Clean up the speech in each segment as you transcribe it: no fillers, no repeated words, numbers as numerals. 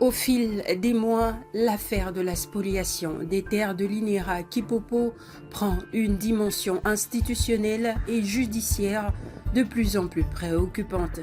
Au fil des mois, l'affaire de la spoliation des terres de l'INERA Kipopo prend une dimension institutionnelle et judiciaire de plus en plus préoccupante.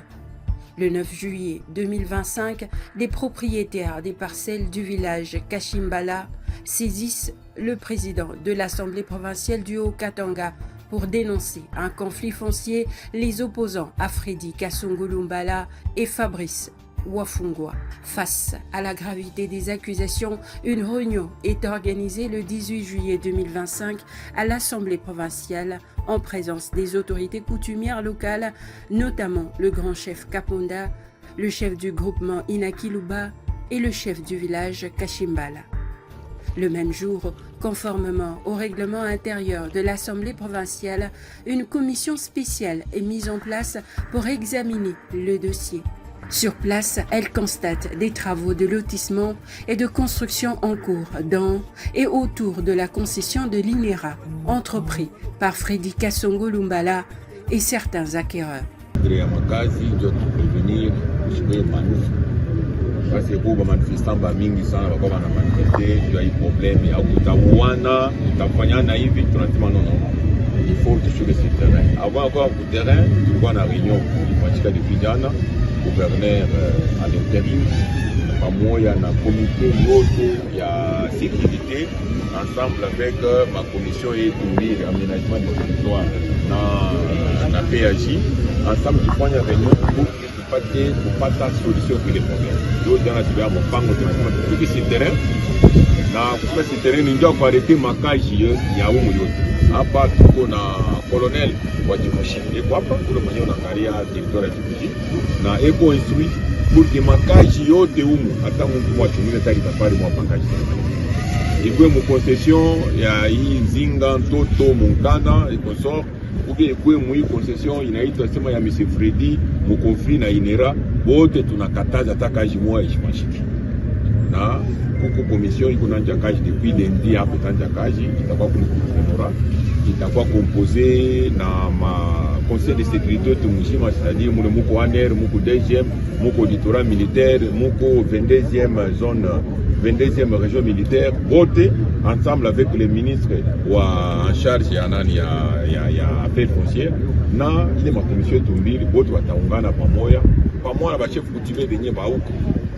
Le 9 juillet 2025, des propriétaires des parcelles du village Kashimbala saisissent le président de l'Assemblée provinciale du Haut-Katanga pour dénoncer un conflit foncier les opposant à Freddy Kasongo-Lumbala et Fabrice Wafungwa. Face à la gravité des accusations, une réunion est organisée le 18 juillet 2025 à l'Assemblée provinciale en présence des autorités coutumières locales, notamment le grand chef Kaponda, le chef du groupement Inakiluba et le chef du village Kashimbala. Le même jour, conformément au règlement intérieur de l'Assemblée provinciale, une commission spéciale est mise en place pour examiner le dossier. Sur place, elle constate des travaux de lotissement et de construction en cours dans et autour de la concession de l'INERA, entrepris par Freddy Kasongo-Lumbala et certains acquéreurs. Basi kuba manifestant ba mingi sana bako bana manifester juu ya hii problème ya kutauana tutafanyana hivi tunasema non il faut tushike sur terrain avant quoi au terrain tulikuwa na réunion ilifanyika depuis jana gouverneur à l'intérim pamoja na comité yote ya sécurité ensemble avec ma commission yetu mbili aménagement du territoire na PAJ ensemble tufanya réunion pour kupata solution kwa ile problem. Ndio jana tulikuwa mpango tunasema tuki si terrain na kwa si terrain ndio kwa arrêter makaji ya umu yote. Hapa tuko na colonel wa Jibushi. Eko hapa kuna mwenye unaangalia territoire ya Jibushi na eko instruit pour que makaji yote umu hata mtu mmoja mwingine tayari tafari mwa makaji. Iko mu concession ya hii Nzinga Ntoto Munkana eko sort kwe mwi concession inaitwa sema ya M. Freddy mu conflit na INERA wote tunakataza takaji moja ishimashiki na kuko commission iko nanja kaji depuis lundi hapo tanja kaji itakuwa kunora itakuwa composé na ma conseil de sécurité tumshima c'est-à-dire mule muko ANR muko DGM muko auditorat militaire muko 22e zone 22e région militaire voté ensemble avec les ministres en charge ya nani ya affaires foncières na ile ma commission tumbili wote wataungana pamoja ba chef coutumier benye ba huko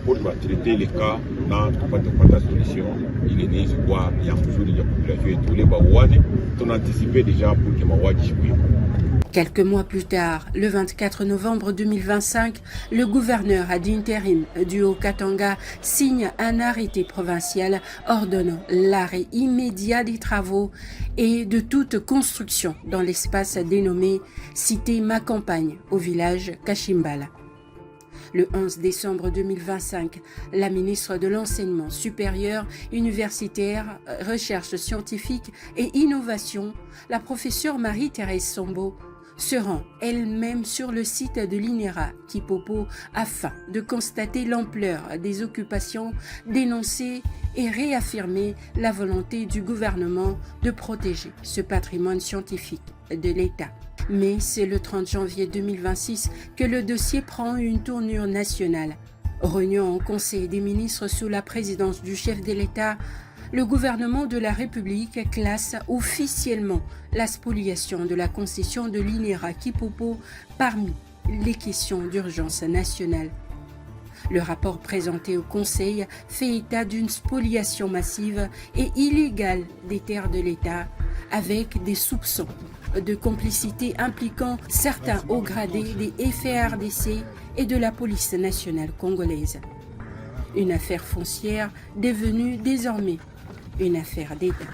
pour traiter les cas na kupata solution ile ni kwa ya mzuri ya population yetu ile ba wane tunanticiper déjà pour que mawaji shikuiko. Quelques mois plus tard, le 24 novembre 2025, le gouverneur ad intérim du Haut-Katanga signe un arrêté provincial ordonnant l'arrêt immédiat des travaux et de toute construction dans l'espace dénommé Cité Ma Campagne au village Kashimbala. Le 11 décembre 2025, la ministre de l'Enseignement supérieur, universitaire, recherche scientifique et innovation, la professeure Marie-Thérèse Sombo, se rend elle-même sur le site de l'INERA Kipopo afin de constater l'ampleur des occupations, dénoncer et réaffirmer la volonté du gouvernement de protéger ce patrimoine scientifique de l'État. Mais c'est le 30 janvier 2026 que le dossier prend une tournure nationale. Réunion en Conseil des ministres sous la présidence du chef de l'État, le gouvernement de la République classe officiellement la spoliation de la concession de l'INERA Kipopo parmi les questions d'urgence nationale. Le rapport présenté au Conseil fait état d'une spoliation massive et illégale des terres de l'État avec des soupçons de complicité impliquant certains hauts gradés des FARDC et de la police nationale congolaise. Une affaire foncière devenue désormais une affaire d'État.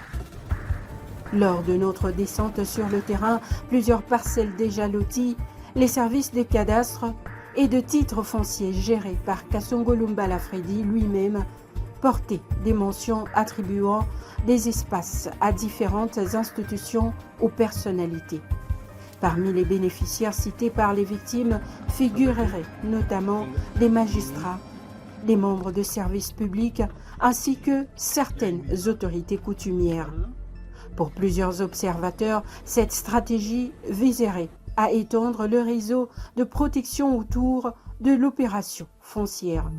Lors de notre descente sur le terrain, plusieurs parcelles déjà loties, les services des cadastres et de titres fonciers gérés par Kasongo-Lumbala Freddy lui-même portaient des mentions attribuant des espaces à différentes institutions ou personnalités. Parmi les bénéficiaires cités par les victimes figureraient notamment des magistrats, des membres de services publics ainsi que certaines autorités coutumières. Pour plusieurs observateurs, cette stratégie viserait à étendre le réseau de protection autour de l'opération foncière.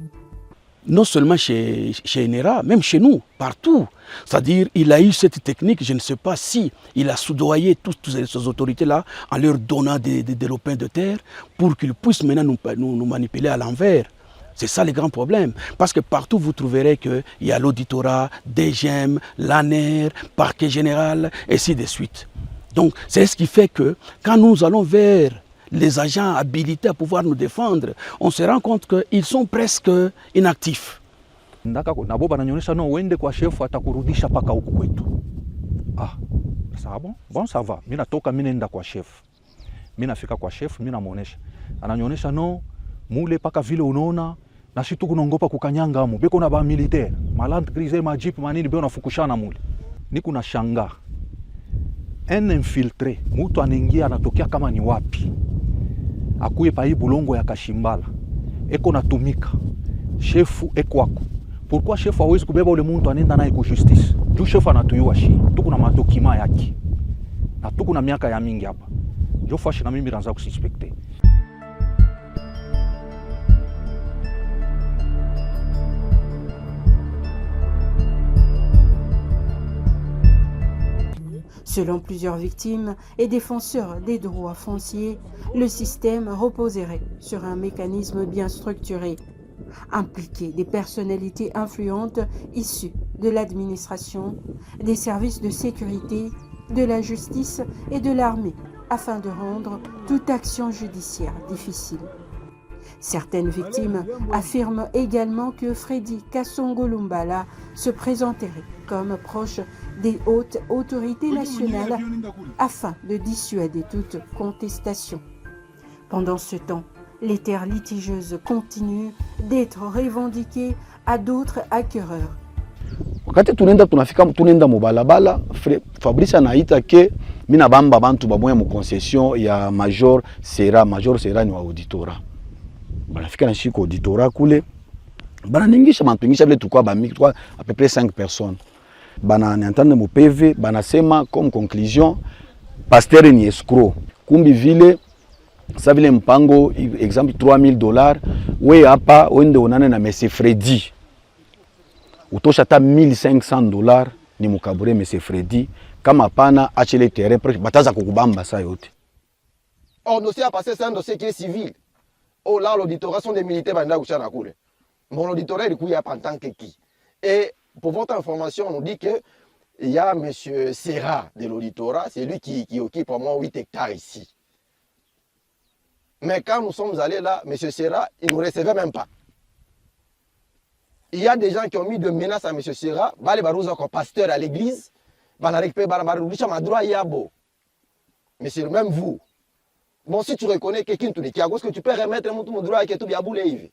non seulement chez Enera, même chez nous, partout. C'est-à-dire, il a eu cette technique, je ne sais pas si il a soudoyé toutes ces autorités-là en leur donnant des lopins de terre pour qu'ils puissent maintenant nous manipuler à l'envers. C'est ça le grand problème. Parce que partout, vous trouverez qu'il y a l'auditorat, DGM, l'ANER, parquet général, et ainsi de suite. Donc, c'est ce qui fait que quand nous allons vers les agents habilités à pouvoir nous défendre, on se rend compte qu'ils sont presque inactifs. Nabo bananyonyesha no uende kwa chef atakurudisha paka huku kwetu. Ah, ça bon? Bon, ça va. Mimi natoka mimi nenda kwa chef. Mimi nafika kwa chef, mimi namuonesha. Ananyonyesha no mule paka vile unaona na shitu kunongopa kukanyanga mu. Beko na ba militaire, maland crise ma jeep manini beo nafukushana mule. Niko na shanga. Un infiltré, mtu anaingia anatokea kama ni wapi. Akuye pa hii bulongo ya Kashimbala. Eko natumika. Chefu eko wako. Pourquoi chef hawezi kubeba ule muntu anenda naye ku justice? Juu chef anatuyua shi. Tuko na madokima yake. Na tuko na miaka ya mingi hapa. Jo fashi na mimi ranza kususpecte. Selon plusieurs victimes et défenseurs des droits fonciers, le système reposerait sur un mécanisme bien structuré, impliquer des personnalités influentes issues de l'administration, des services de sécurité, de la justice et de l'armée, afin de rendre toute action judiciaire difficile. Certaines victimes affirment également que Freddy Kasongo Lumbala se présenterait comme proche des hautes autorités nationales afin de dissuader toute contestation. Pendant ce temps, les terres litigieuses continuent d'être revendiquées à d'autres acquéreurs. Wakati tunafika tunaenda mubalabala, Fabrice anaita ke mina bamba bantu bamoya mu concession ya Major Sera ni wa auditora. Banafika na shiko auditora kule. Bananingisha bantuingisha vile tukwa ba à peu près 5 personnes. Bana niantande mu PV, banasema comme conclusion pasteur ni escroc. Kumbi vile sa vile mpango exemple $3000 we hapa wende onane na Monsieur Freddy. Utosha ta $1500 ni mukabure Monsieur Freddy kama pana achele terrain bataza kukubamba sa yote. Or dossier a passé, c'est un dossier qui est civil. Oh là l'auditorat sont des militaires banda kuchana kule. Mon auditorat il couille en tant que qui. Et pour votre information, on nous dit que il y a monsieur Serra de l'auditorat, c'est lui qui occupe au moins 8 hectares ici. Mais quand nous sommes allés là, monsieur Serra, il ne nous recevait même pas. Il y a des gens qui ont mis de menaces à monsieur Serra, bale barouza comme pasteur à l'église, bana récupérer barouza ma droit yabo. Mais c'est même vous. Bon, si tu reconnais quelqu'un qui a que tu peux remettre mon droit qui est tout bien boulé.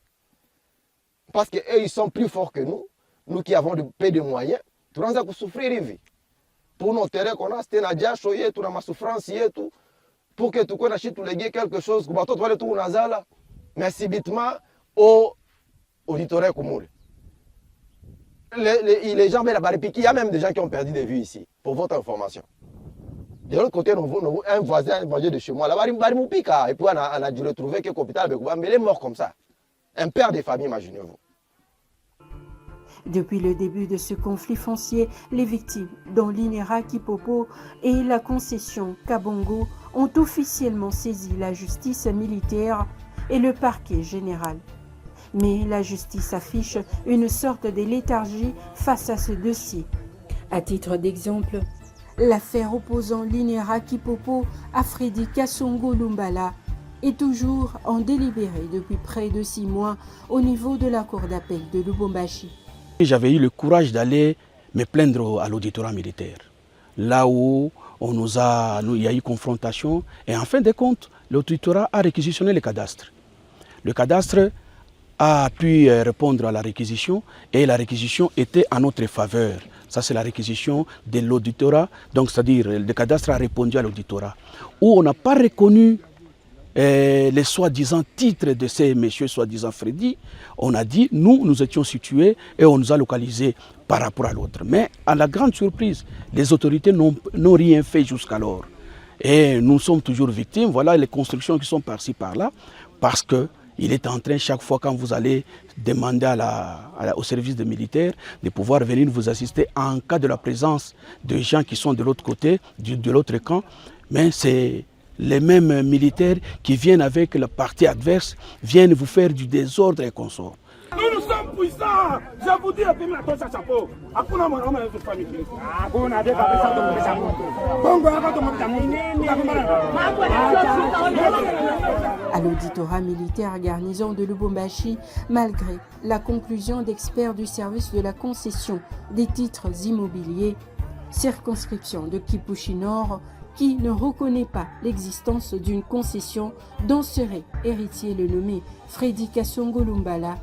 Parce que eux ils sont plus forts que nous. Nous qui avons peu de moyens, tu n'as pas souffrir. Pour nos terrains qu'on a, c'était déjà choyé, tu as ma souffrance, tout. Pour que tu connaisses tout léguer quelque chose, tu vas aller tout nazala. Mais subitement, au auditorat comme les gens veulent la il y a même des gens qui ont perdu des vues ici, pour votre information. De l'autre côté, un voisin de chez moi, là-bas, il pica. Et puis on a dû retrouver que l'hôpital, mais il est mort comme ça. Un père de famille, imaginez-vous. Depuis le début de ce conflit foncier, les victimes, dont l'INERA Kipopo et la concession Kabongo, ont officiellement saisi la justice militaire et le parquet général. Mais la justice affiche une sorte de léthargie face à ce dossier. À titre d'exemple, l'affaire opposant l'INERA Kipopo à Freddy Kasongo Lumbala est toujours en délibéré depuis près de 6 mois au niveau de la cour d'appel de Lubumbashi. J'avais eu le courage d'aller me plaindre à l'auditorat militaire. Là où il y a eu confrontation et en fin de compte, l'auditorat a réquisitionné le cadastre. Le cadastre a pu répondre à la réquisition et la réquisition était en notre faveur. Ça c'est la réquisition de l'auditorat, donc c'est-à-dire le cadastre a répondu à l'auditorat. Où on n'a pas reconnu les soi-disant titres de ces messieurs soi-disant Freddy, on a dit, nous étions situés et on nous a localisés par rapport à l'autre. Mais à la grande surprise, les autorités n'ont rien fait jusqu'alors. Et nous sommes toujours victimes, voilà les constructions qui sont par-ci par-là, parce que il est en train, chaque fois quand vous allez demander au service des militaires, de pouvoir venir vous assister en cas de la présence de gens qui sont de l'autre côté, de l'autre camp. Mais c'est les mêmes militaires qui viennent avec la partie adverse, viennent vous faire du désordre et consorts. Nous sommes puissants. Je vous dis, la torche à chapeau. À l'auditorat militaire garnison de Lubumbashi, malgré la conclusion d'experts du service de la concession des titres immobiliers, circonscription de Kipushi Nord, qui ne reconnaît pas l'existence d'une concession dont serait héritier le nommé Freddy Kasongo Lumbala,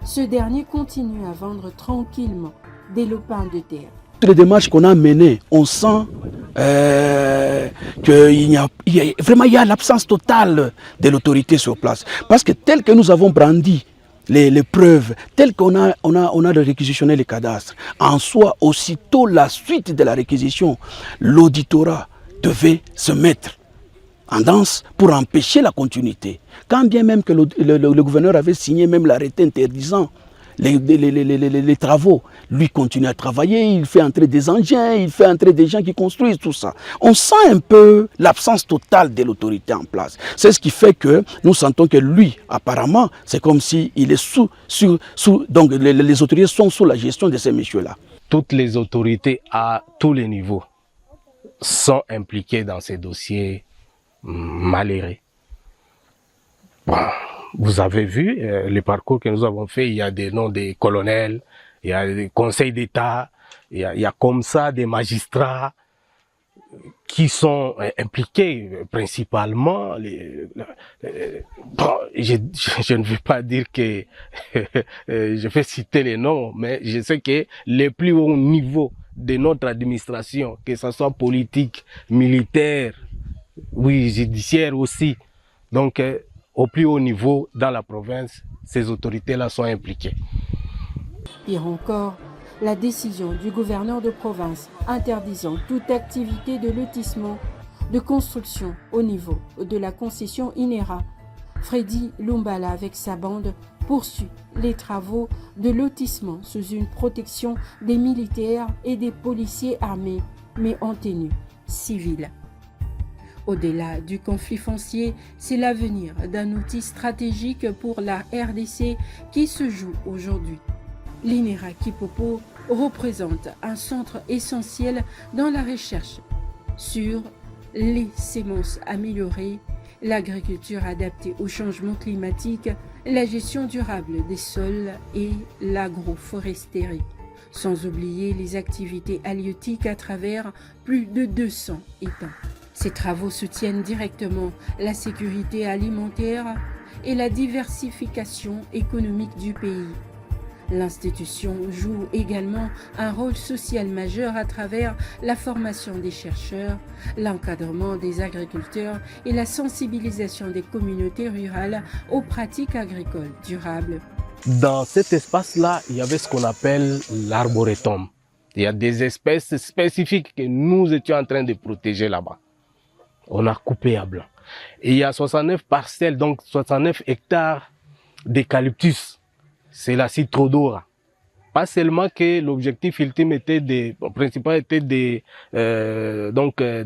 ce dernier continue à vendre tranquillement des lopins de terre. Les démarches qu'on a menées, on sent qu'il y a l'absence totale de l'autorité sur place. Parce que tel que nous avons brandi les preuves, tel qu'on a réquisitionné les cadastres, en soi, aussitôt la suite de la réquisition, l'auditorat devait se mettre en danse pour empêcher la continuité. Quand bien même que le gouverneur avait signé même l'arrêté interdisant les travaux, lui continue à travailler, il fait entrer des engins, il fait entrer des gens qui construisent tout ça. On sent un peu l'absence totale de l'autorité en place. C'est ce qui fait que nous sentons que lui, apparemment, c'est comme s'il est donc les autorités sont sous la gestion de ces messieurs-là. Toutes les autorités à tous les niveaux sont impliquées dans ces dossiers malheureux. Bon, vous avez vu le parcours que nous avons fait, il y a des noms des colonels, il y a des conseils d'État, il y a comme ça des magistrats qui sont impliqués principalement. Bon, je ne veux pas dire que je vais citer les noms, mais je sais que les plus hauts niveaux de notre administration, que ce soit politique, militaire, oui, judiciaire aussi, donc au plus haut niveau dans la province, ces autorités-là sont impliquées. Pire encore, la décision du gouverneur de province interdisant toute activité de lotissement, de construction au niveau de la concession INERA. Freddy Lumbala avec sa bande poursuit les travaux de lotissement sous une protection des militaires et des policiers armés, mais en tenue civile. Au-delà du conflit foncier, c'est l'avenir d'un outil stratégique pour la RDC qui se joue aujourd'hui. L'INERA Kipopo représente un centre essentiel dans la recherche sur les semences améliorées, l'agriculture adaptée au changement climatique, la gestion durable des sols et l'agroforesterie, sans oublier les activités halieutiques à travers plus de 200 étangs. Ces travaux soutiennent directement la sécurité alimentaire et la diversification économique du pays. L'institution joue également un rôle social majeur à travers la formation des chercheurs, l'encadrement des agriculteurs et la sensibilisation des communautés rurales aux pratiques agricoles durables. Dans cet espace-là, il y avait ce qu'on appelle l'arboretum. Il y a des espèces spécifiques que nous étions en train de protéger là-bas. On a coupé à blanc. Et il y a 69 parcelles, donc 69 hectares d'eucalyptus. C'est la citrodora. Pas seulement que l'objectif ultime était principal était de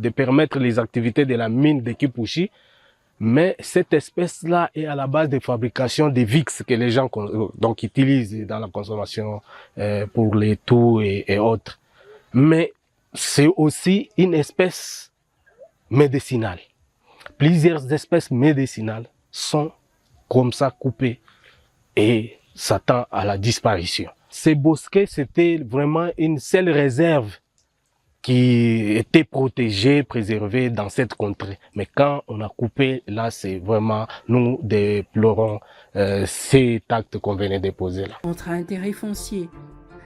permettre les activités de la mine de Kipushi, mais cette espèce-là est à la base de fabrication des VIX que les gens donc utilisent dans la consommation pour les toux et autres. Mais c'est aussi une espèce médicinale. Plusieurs espèces médicinales sont comme ça coupées et s'attend à la disparition. Ces bosquets, c'était vraiment une seule réserve qui était protégée, préservée dans cette contrée. Mais quand on a coupé, là, c'est vraiment, nous déplorons cet acte qu'on venait de poser là. Entre intérêts fonciers,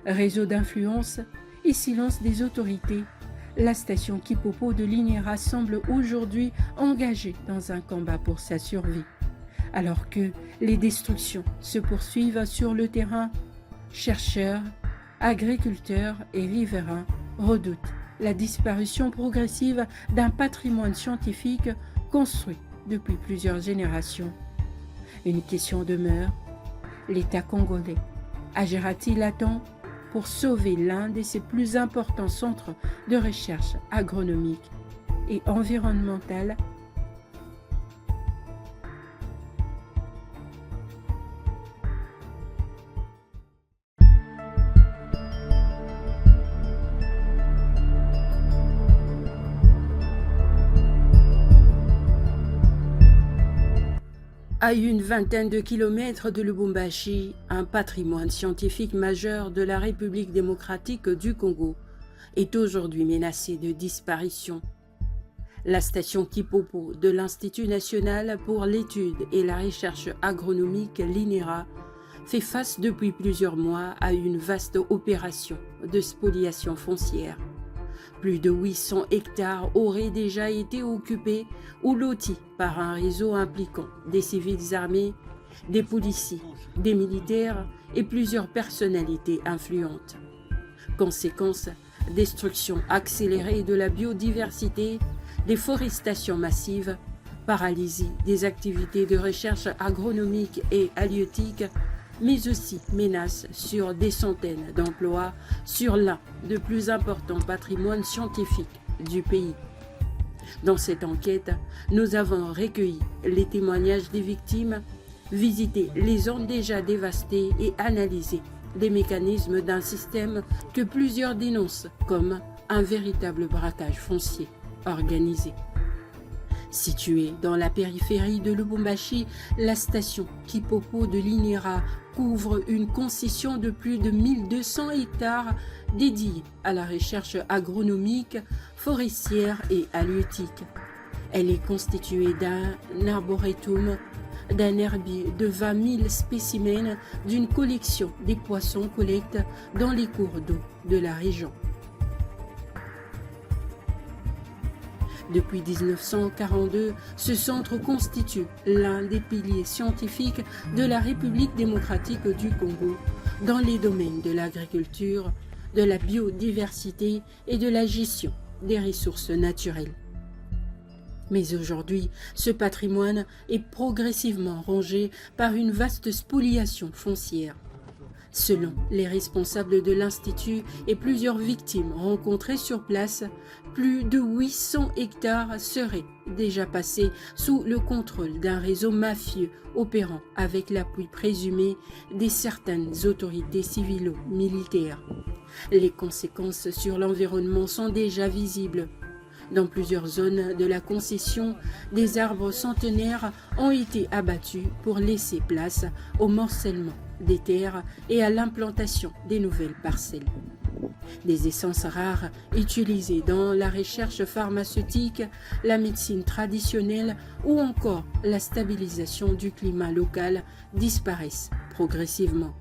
réseau d'influence et silence des autorités, la station Kipopo de l'INERA semble aujourd'hui engagée dans un combat pour sa survie. Alors que les destructions se poursuivent sur le terrain, chercheurs, agriculteurs et riverains redoutent la disparition progressive d'un patrimoine scientifique construit depuis plusieurs générations. Une question demeure. L'État congolais agira-t-il à temps pour sauver l'un de ses plus importants centres de recherche agronomique et environnementale? À une vingtaine de kilomètres de Lubumbashi, un patrimoine scientifique majeur de la République démocratique du Congo est aujourd'hui menacé de disparition. La station Kipopo de l'Institut national pour l'étude et la recherche agronomique, l'INERA, fait face depuis plusieurs mois à une vaste opération de spoliation foncière. Plus de 800 hectares auraient déjà été occupés ou lotis par un réseau impliquant des civils armés, des policiers, des militaires et plusieurs personnalités influentes. Conséquence, destruction accélérée de la biodiversité, déforestation massive, paralysie des activités de recherche agronomique et halieutique, mais aussi menace sur des centaines d'emplois sur l'un des plus importants patrimoines scientifiques du pays. Dans cette enquête, nous avons recueilli les témoignages des victimes, visité les zones déjà dévastées et analysé les mécanismes d'un système que plusieurs dénoncent comme un véritable braquage foncier organisé. Située dans la périphérie de Lubumbashi, la station Kipopo de l'INERA couvre une concession de plus de 1200 hectares dédiée à la recherche agronomique, forestière et halieutique. Elle est constituée d'un arboretum, d'un herbier de 20 000 spécimens d'une collection des poissons collectés dans les cours d'eau de la région. Depuis 1942, ce centre constitue l'un des piliers scientifiques de la République démocratique du Congo dans les domaines de l'agriculture, de la biodiversité et de la gestion des ressources naturelles. Mais aujourd'hui, ce patrimoine est progressivement rongé par une vaste spoliation foncière. Selon les responsables de l'Institut et plusieurs victimes rencontrées sur place, plus de 800 hectares seraient déjà passés sous le contrôle d'un réseau mafieux opérant avec l'appui présumé de certaines autorités civilo-militaires. Les conséquences sur l'environnement sont déjà visibles. Dans plusieurs zones de la concession, des arbres centenaires ont été abattus pour laisser place au morcellement des terres et à l'implantation des nouvelles parcelles. Des essences rares utilisées dans la recherche pharmaceutique, la médecine traditionnelle ou encore la stabilisation du climat local disparaissent progressivement.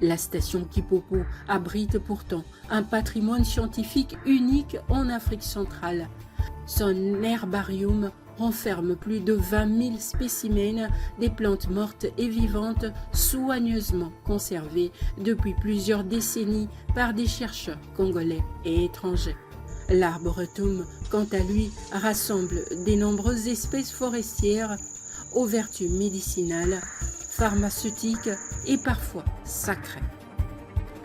La station Kipopo abrite pourtant un patrimoine scientifique unique en Afrique centrale. Son herbarium renferme plus de 20 000 spécimens des plantes mortes et vivantes soigneusement conservées depuis plusieurs décennies par des chercheurs congolais et étrangers. L'arboretum, quant à lui, rassemble de nombreuses espèces forestières aux vertus médicinales, pharmaceutiques et parfois sacrées.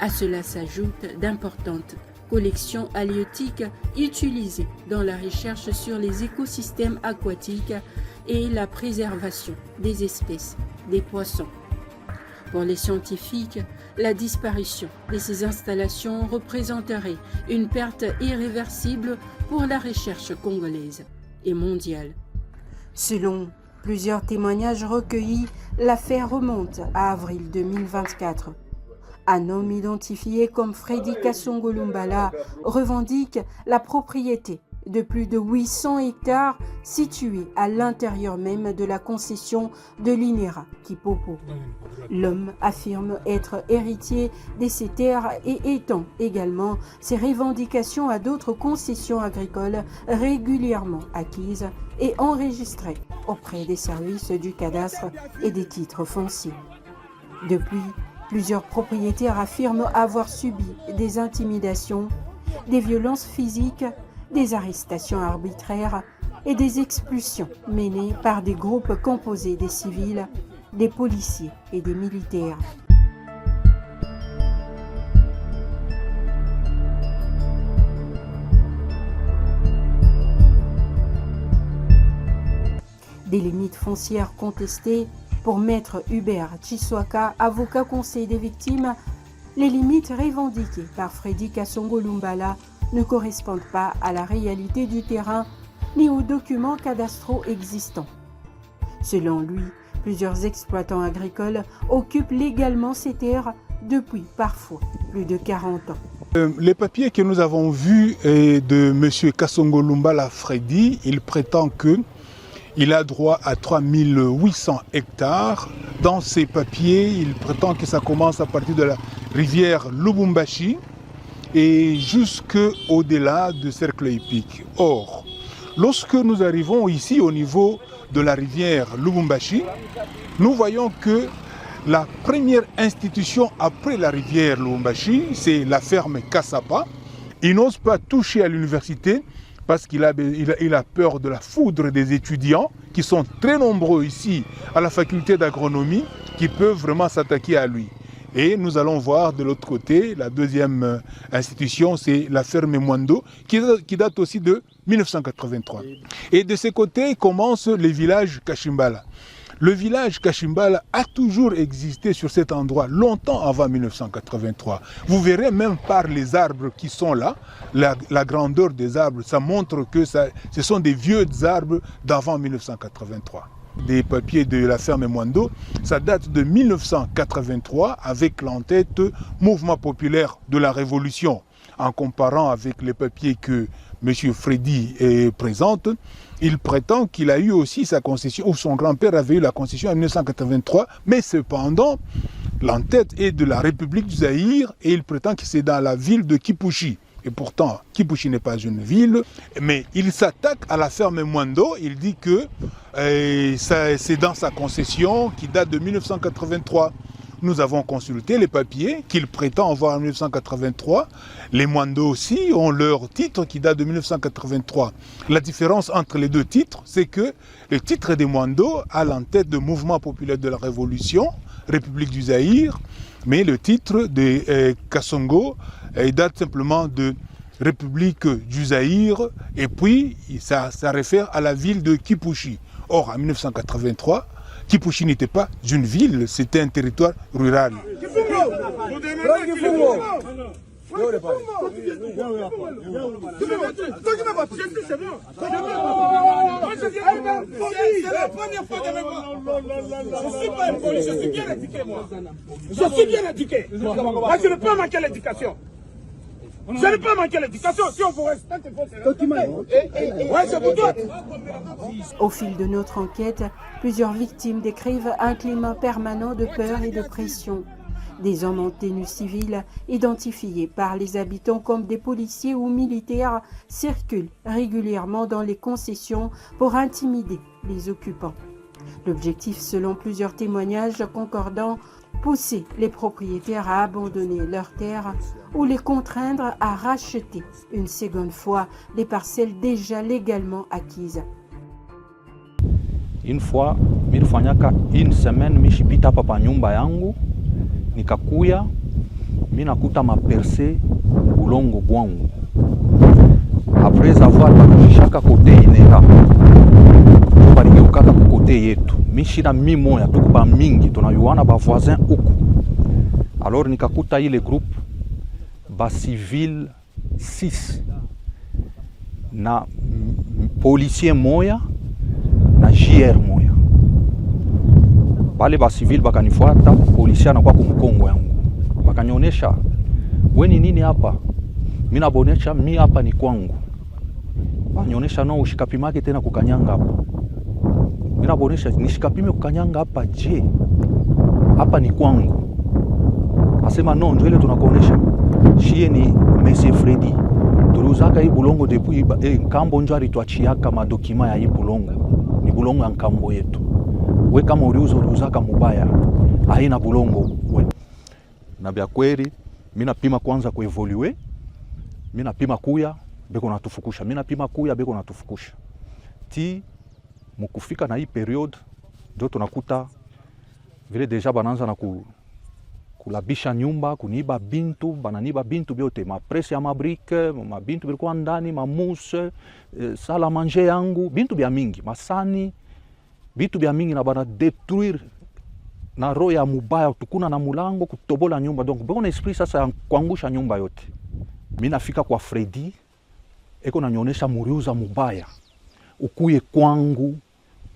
À cela s'ajoutent d'importantes collections halieutiques utilisées dans la recherche sur les écosystèmes aquatiques et la préservation des espèces des poissons. Pour les scientifiques, la disparition de ces installations représenterait une perte irréversible pour la recherche congolaise et mondiale. Selon plusieurs témoignages recueillis, l'affaire remonte à avril 2024. Un homme identifié comme Freddy Kassongo Lumbala revendique la propriété de plus de 800 hectares situés à l'intérieur même de la concession de l'INERA Kipopo. L'homme affirme être héritier de ces terres et étend également ses revendications à d'autres concessions agricoles régulièrement acquises et enregistrées auprès des services du cadastre et des titres fonciers. Depuis, plusieurs propriétaires affirment avoir subi des intimidations, des violences physiques, des arrestations arbitraires et des expulsions menées par des groupes composés des civils des policiers et des militaires. Des limites foncières contestées pour Maître Hubert Chiswaka, avocat conseil des victimes. Les limites revendiquées par Freddy Kasongo Lumbala ne correspondent pas à la réalité du terrain ni aux documents cadastraux existants. Selon lui, plusieurs exploitants agricoles occupent légalement ces terres depuis parfois plus de 40 ans. Les papiers que nous avons vus de M. Kasongo Lumbala Freddy, il prétend qu'il a droit à 3800 hectares. Dans ces papiers, il prétend que ça commence à partir de la rivière Lubumbashi et jusqu'au-delà de Cercle Épique. Or, lorsque nous arrivons ici au niveau de la rivière Lubumbashi, nous voyons que la première institution après la rivière Lubumbashi, c'est la ferme Kassapa. Il n'ose pas toucher à l'université parce qu'il a peur de la foudre des étudiants qui sont très nombreux ici à la faculté d'agronomie qui peuvent vraiment s'attaquer à lui. Et nous allons voir de l'autre côté, la deuxième institution, c'est la ferme Mwando, qui date aussi de 1983. Et de ce côté commence le village Kashimbala. Le village Kashimbala a toujours existé sur cet endroit, longtemps avant 1983. Vous verrez même par les arbres qui sont là, la grandeur des arbres, ça montre que ce sont des vieux arbres d'avant 1983. Des papiers de la ferme Mwando, ça date de 1983 avec l'entête Mouvement populaire de la Révolution. En comparant avec les papiers que M. Freddy présente, il prétend qu'il a eu aussi sa concession, ou son grand-père avait eu la concession en 1983, mais cependant, l'entête est de la République du Zaïre et il prétend que c'est dans la ville de Kipushi. Et pourtant, Kipushi n'est pas une ville, mais il s'attaque à la ferme Mwando. Il dit que c'est dans sa concession qui date de 1983. Nous avons consulté les papiers qu'il prétend avoir en 1983. Les Mwando aussi ont leur titre qui date de 1983. La différence entre les deux titres, c'est que le titre des Mwando a l'entête de Mouvement populaire de la Révolution, République du Zaïre, mais le titre de Kasongo date simplement de République du Zaïre, et puis ça réfère à la ville de Kipushi. Or, en 1983, Kipushi n'était pas une ville, c'était un territoire rural. Je suis bien éduqué. Moi, je ne peux pas manquer l'éducation. Je ne peux pas manquer l'éducation si on vous respecte. Ouais, c'est pour toi. Au fil de notre enquête, plusieurs victimes décrivent un climat permanent de peur et de pression. Des hommes en tenue civile, identifiés par les habitants comme des policiers ou militaires, circulent régulièrement dans les concessions pour intimider les occupants. L'objectif, selon plusieurs témoignages concordants, pousser les propriétaires à abandonner leurs terres ou les contraindre à racheter une seconde fois des parcelles déjà légalement acquises. Une fois, milifanyaka une semaine mishipita hapa pa nyumba yangu, nikakuya minakuta maperse bulongo bwangu. Après avoir bakishaka kote inera, baligeuka kote yetu. Mishina mimoya tukuba mingi tunayuana ba voisin huku. Alors nikakuta ile groupe ba civil 6 na policier moya na JR moya. Bale ba civil bakanifuata, polisi anakuwa kumkongo yangu. Bakanionyesha, "We ni nini hapa?" Mimi nabonesha, "Mi hapa ni kwangu." Bakanionyesha, "No, ushikapimake tena kukanyanga hapa." Mimi nabonesha, "Nishikapime kukanyanga hapa je? Hapa ni kwangu." Asema, "No, ndio ile tunakuonesha. Shie ni Monsieur Freddy. Tuliuzaka hii bulongo depuis Nkambo njo alituachiaka madokima ya hii bulongo. Ni bulongo ya Nkambo yetu. We kama uliuzaka mubaya, haina bulongo we." Na bya kweli, mimi napima kwanza kuevolue. Mimi napima kuya, beko natufukusha. Mimi napima kuya, beko natufukusha. Ti mukufika na hii period, ndio tunakuta vile deja banaanza na kulabisha nyumba, kuniiba bintu, bananiba bintu byote, mapresi ya mabrike, mabintu bilikuwa ndani, mamuse, sala manje yangu, bintu bya mingi, masani, bintu bya mingi, na bana detruire na roho ya mubaya, tukuna na mulango, kutobola nyumba. Donc beko na esprit sasa ya kuangusha nyumba yote. Mimi nafika kwa Freddy, eko nanyonyesha muriuza mubaya, ukuye kwangu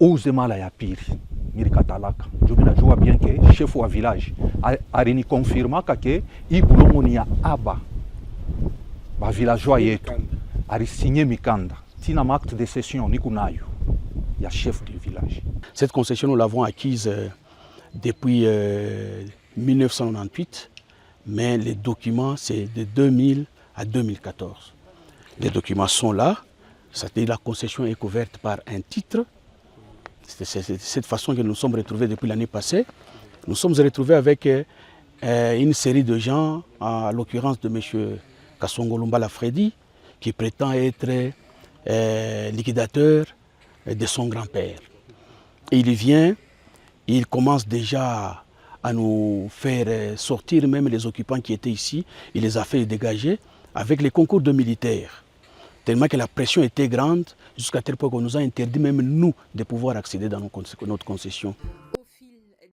uze mala ya pili. Nilikatalaka. Ndio mimi najua bien que chef wa village alini confirmaka ke hii bulongo ni ya aba ba villageois yetu, alisigné mikanda tina acte de cession niko nayo ya chef du village. Cette concession nous l'avons acquise depuis 1998, mais les documents c'est de 2000 à 2014. Les documents sont là, c'est-à-dire la concession est couverte par un titre. C'est de cette façon que nous sommes retrouvés depuis l'année passée. Nous sommes retrouvés avec une série de gens, à l'occurrence de M. Kasongo Lumbala Freddy, qui prétend être liquidateur de son grand-père. Et il vient, il commence déjà à nous faire sortir même les occupants qui étaient ici. Il les a fait dégager avec les concours de militaires. Tellement que la pression était grande, jusqu'à tel point qu'on nous a interdit même nous de pouvoir accéder dans notre concession.